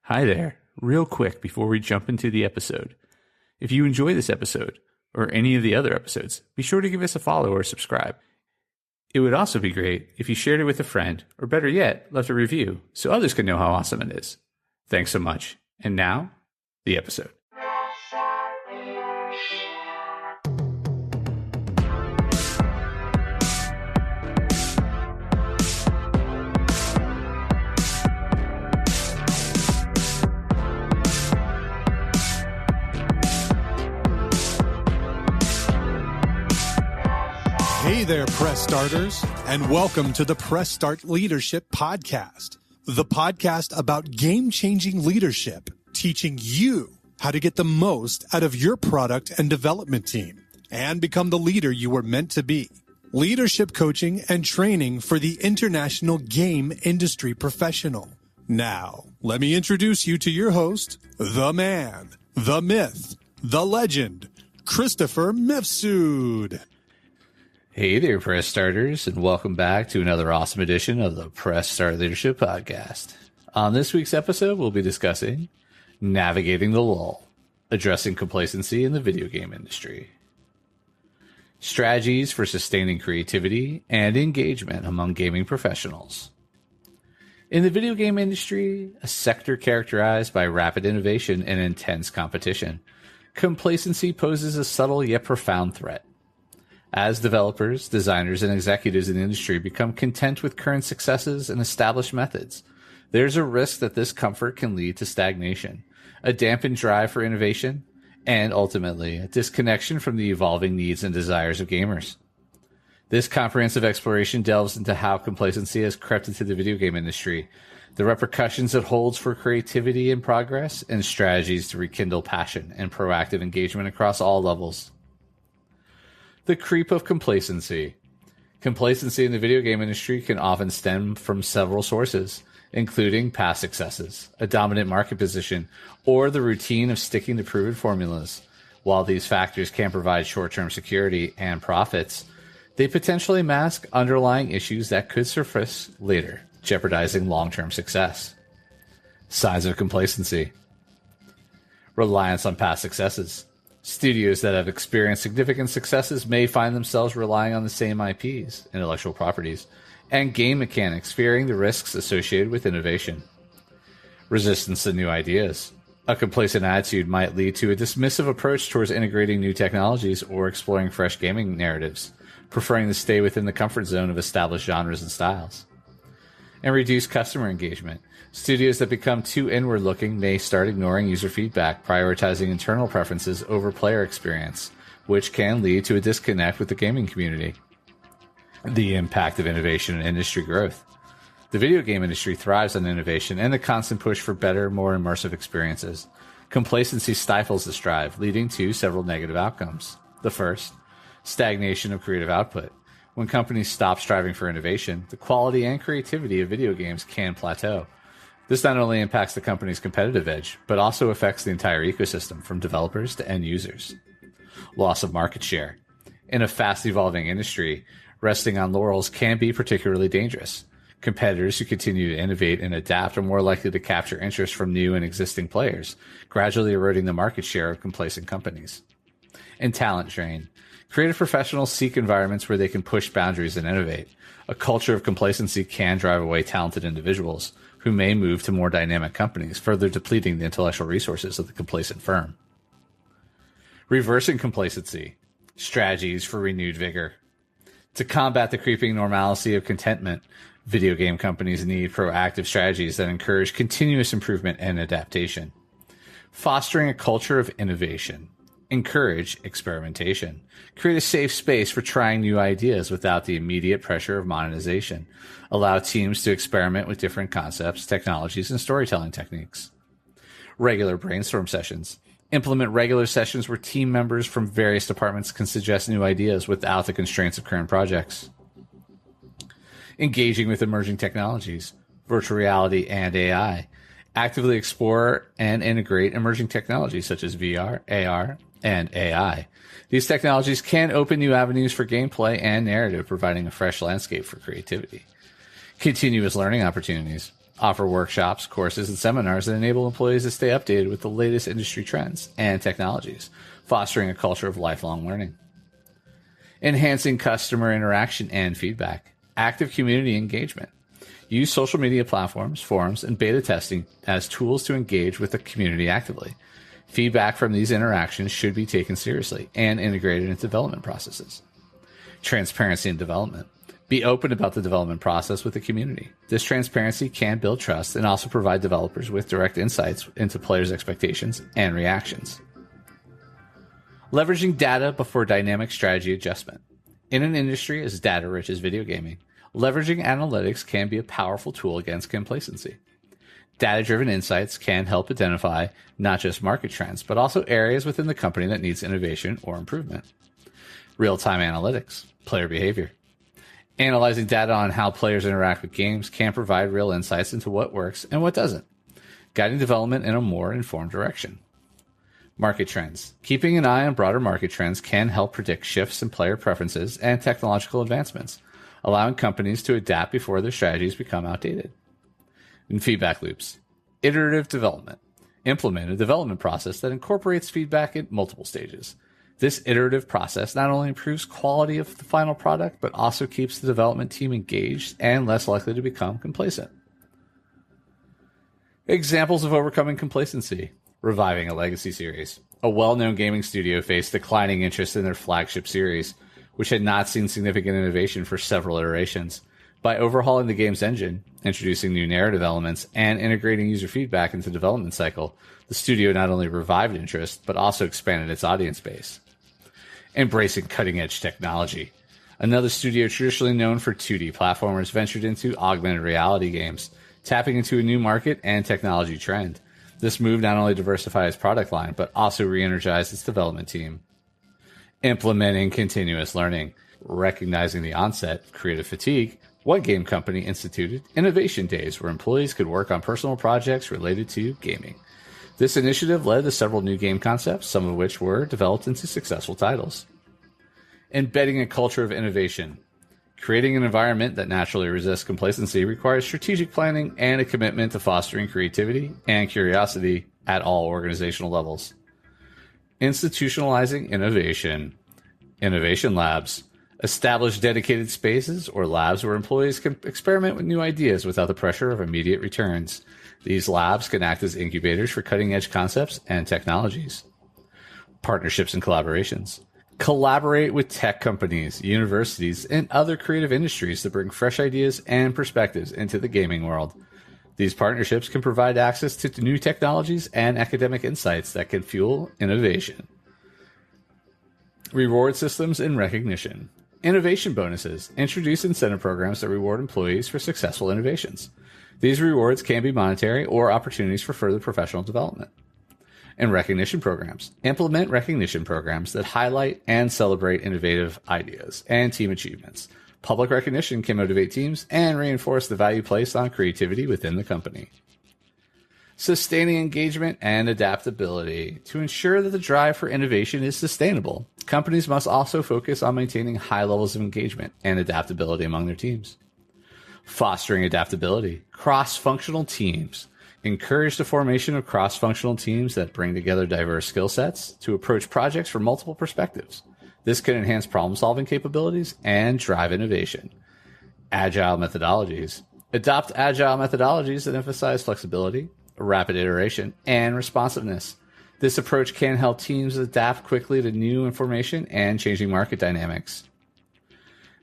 Hi there. Real quick before we jump into the episode. If you enjoy this episode, or any of the other episodes, be sure to give us a follow or subscribe. It would also be great if you shared it with a friend, or better yet, left a review so others can know how awesome it is. Thanks so much. And now, the episode. Hey there, Press Starters, and welcome to the Press Start Leadership Podcast, the podcast about game-changing leadership, teaching you how to get the most out of your product and development team and become the leader you were meant to be. Leadership coaching and training for the international game industry professional. Now, let me introduce you to your host, the man, the myth, the legend, Christopher Mifsud. Hey there, Press Starters, and welcome back to another awesome edition of the Press Start Leadership Podcast. On this week's episode, we'll be discussing navigating the lull, addressing complacency in the video game industry, strategies for sustaining creativity and engagement among gaming professionals. In the video game industry, a sector characterized by rapid innovation and intense competition, complacency poses a subtle yet profound threat. As developers, designers, and executives in the industry become content with current successes and established methods, there's a risk that this comfort can lead to stagnation, a dampened drive for innovation, and ultimately a disconnection from the evolving needs and desires of gamers. This comprehensive exploration delves into how complacency has crept into the video game industry, the repercussions it holds for creativity and progress, and strategies to rekindle passion and proactive engagement across all levels. The creep of complacency. Complacency in the video game industry can often stem from several sources, including past successes, a dominant market position, or the routine of sticking to proven formulas. While these factors can provide short-term security and profits, they potentially mask underlying issues that could surface later, jeopardizing long-term success. Signs of complacency. Reliance on past successes. Studios that have experienced significant successes may find themselves relying on the same IPs, intellectual properties, and game mechanics, fearing the risks associated with innovation. Resistance to new ideas. A complacent attitude might lead to a dismissive approach towards integrating new technologies or exploring fresh gaming narratives, preferring to stay within the comfort zone of established genres and styles. And reduced customer engagement. Studios that become too inward-looking may start ignoring user feedback, prioritizing internal preferences over player experience, which can lead to a disconnect with the gaming community. The impact of innovation and industry growth. The video game industry thrives on innovation and the constant push for better, more immersive experiences. Complacency stifles this drive, leading to several negative outcomes. The first, stagnation of creative output. When companies stop striving for innovation, the quality and creativity of video games can plateau. This not only impacts the company's competitive edge, but also affects the entire ecosystem from developers to end users. Loss of market share. In a fast-evolving industry, resting on laurels can be particularly dangerous. Competitors who continue to innovate and adapt are more likely to capture interest from new and existing players, gradually eroding the market share of complacent companies. And talent drain. Creative professionals seek environments where they can push boundaries and innovate. A culture of complacency can drive away talented individuals who may move to more dynamic companies, further depleting the intellectual resources of the complacent firm. Reversing complacency. Strategies for renewed vigor. To combat the creeping normalcy of contentment, video game companies need proactive strategies that encourage continuous improvement and adaptation. Fostering a culture of innovation. Encourage experimentation. Create a safe space for trying new ideas without the immediate pressure of monetization. Allow teams to experiment with different concepts, technologies, and storytelling techniques. Regular brainstorm sessions. Implement regular sessions where team members from various departments can suggest new ideas without the constraints of current projects. Engaging with emerging technologies, virtual reality, and AI. Actively explore and integrate emerging technologies such as VR, AR, and AI. These technologies can open new avenues for gameplay and narrative, providing a fresh landscape for creativity. Continuous learning opportunities. offer workshops, courses, and seminars that enable employees to stay updated with the latest industry trends and technologies, fostering a culture of lifelong learning. Enhancing customer interaction and feedback. Active community engagement. Use social media platforms, forums, and beta testing as tools to engage with the community actively. Feedback from these interactions should be taken seriously and integrated into development processes. Transparency in development. Be open about the development process with the community. This transparency can build trust and also provide developers with direct insights into players' expectations and reactions. Leveraging data before dynamic strategy adjustment. In an industry as data-rich as video gaming, leveraging analytics can be a powerful tool against complacency. Data-driven insights can help identify not just market trends, but also areas within the company that needs innovation or improvement. Real-time analytics, player behavior. Analyzing data on how players interact with games can provide real insights into what works and what doesn't, guiding development in a more informed direction. Market trends. Keeping an eye on broader market trends can help predict shifts in player preferences and technological advancements, allowing companies to adapt before their strategies become outdated. And feedback loops. Iterative development. Implement a development process that incorporates feedback at multiple stages. This iterative process not only improves quality of the final product, but also keeps the development team engaged and less likely to become complacent. Examples of overcoming complacency. Reviving a legacy series. A well-known gaming studio faced declining interest in their flagship series, which had not seen significant innovation for several iterations. By overhauling the game's engine, introducing new narrative elements, and integrating user feedback into the development cycle, the studio not only revived interest, but also expanded its audience base. Embracing cutting-edge technology. Another studio traditionally known for 2D platformers ventured into augmented reality games, tapping into a new market and technology trend. This move not only diversified its product line, but also re-energized its development team. Implementing continuous learning. Recognizing the onset of creative fatigue, one game company instituted Innovation Days, where employees could work on personal projects related to gaming. This initiative led to several new game concepts, some of which were developed into successful titles. Embedding a culture of innovation. Creating an environment that naturally resists complacency requires strategic planning and a commitment to fostering creativity and curiosity at all organizational levels. Institutionalizing innovation. Innovation labs. Establish dedicated spaces or labs where employees can experiment with new ideas without the pressure of immediate returns. These labs can act as incubators for cutting-edge concepts and technologies. Partnerships and collaborations. Collaborate with tech companies, universities, and other creative industries to bring fresh ideas and perspectives into the gaming world. These partnerships can provide access to new technologies and academic insights that can fuel innovation. Reward systems and recognition. Innovation bonuses. Introduce incentive programs that reward employees for successful innovations. These rewards can be monetary or opportunities for further professional development. And recognition programs. Implement recognition programs that highlight and celebrate innovative ideas and team achievements. Public recognition can motivate teams and reinforce the value placed on creativity within the company. Sustaining engagement and adaptability. To ensure that the drive for innovation is sustainable, companies must also focus on maintaining high levels of engagement and adaptability among their teams. Fostering adaptability. Cross-functional teams. Encourage the formation of cross-functional teams that bring together diverse skill sets to approach projects from multiple perspectives. This can enhance problem-solving capabilities and drive innovation. Agile methodologies. Adopt agile methodologies that emphasize flexibility, rapid iteration, and responsiveness. This approach can help teams adapt quickly to new information and changing market dynamics.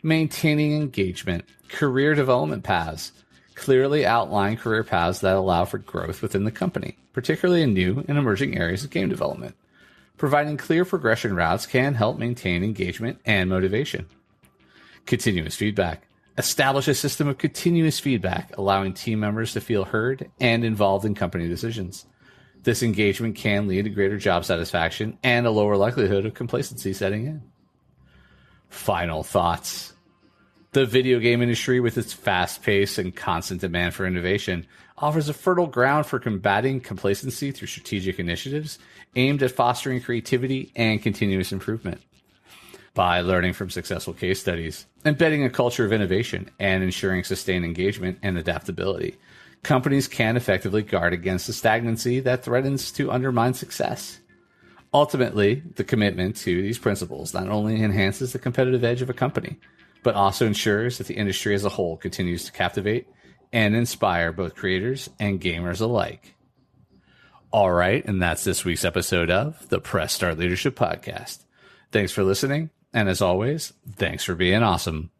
Maintaining engagement. Career development paths. Clearly outline career paths that allow for growth within the company, particularly in new and emerging areas of game development. Providing clear progression routes can help maintain engagement and motivation. Continuous feedback. Establish a system of continuous feedback, allowing team members to feel heard and involved in company decisions. This engagement can lead to greater job satisfaction and a lower likelihood of complacency setting in. Final thoughts. The video game industry, with its fast pace and constant demand for innovation, offers a fertile ground for combating complacency through strategic initiatives aimed at fostering creativity and continuous improvement. By learning from successful case studies, embedding a culture of innovation, and ensuring sustained engagement and adaptability, companies can effectively guard against the stagnancy that threatens to undermine success. Ultimately, the commitment to these principles not only enhances the competitive edge of a company, but also ensures that the industry as a whole continues to captivate and inspire both creators and gamers alike. All right, and that's this week's episode of the Press Start Leadership Podcast. Thanks for listening, and as always, thanks for being awesome.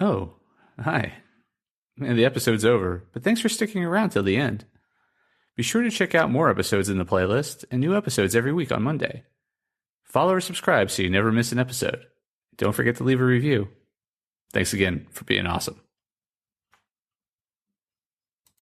Oh, hi. And the episode's over, but thanks for sticking around till the end. Be sure to check out more episodes in the playlist and new episodes every week on Monday. Follow or subscribe so you never miss an episode. Don't forget to leave a review. Thanks again for being awesome.